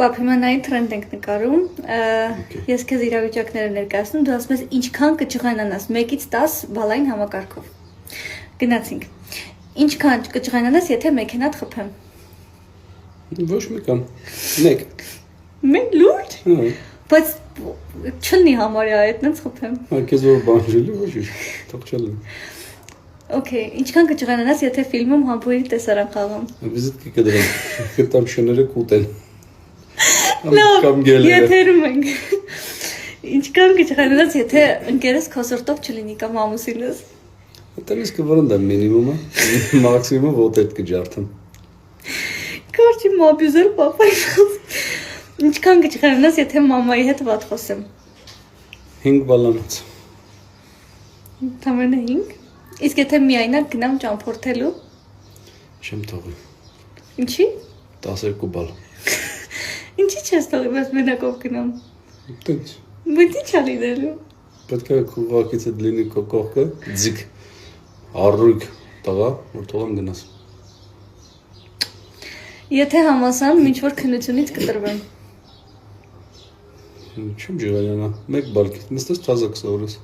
պապիմանայի թրենդ ենք նկարում, ես քեզ իրավիճակները ներկայացնում, դու ասում ես ինչքան կճղայնանաս, 1-ից 10 բալային համակարգով։ Գնացինք։ Ինչքան կճղայնանաս, եթե մեքենատ խփեմ։ Ոչ մի կան։ 1։ Մենք լուրջ։ Բայց չնի համարյա այդնից խփեմ։ Քեզ որ բանջելի ոչ, թողչել եմ։ Okay, ինչքան կճղայնանաս, եթե ֆիլմում համբույրի տեսարան խաղամ։ Վիզիտկի կդրեմ, կտամ շները կուտեն։ Լավ, եթերում ենք։ Ինչքան կճղայնանաս, եթե ընկերս քո սրտով չլինի կամ ամուսինս։ Այդտեղից կվրընդեմ մինիմումը, մաքսիմումը ոտետ կջարդեմ։ Կարճի մաբյուզել պապային։ Ինչքան կճղայնանաս, եթե մամայի հետ վատ խոսեմ։ 5 բալանոց։ Թամենը 5։ Իսկ եթե միայնակ գնամ ճամփորդելու։ Չեմ թողի։ Ինչի։ 12 բալ։ Ինչի՞ չես թողի, բայց մենակով գնամ։ Տենց։ Բայց ի՞նչ ա լինելու։ Պետք է քուղակից այդ լինի կողքը, ձիգ, առույգ տղա, որ թողեմ գնաս։ Եթե համասան, ինչ որ քննությունից կտրվեմ։ Չեմ ջղայնանա, 1 բալ, նստես թազակ սովորես։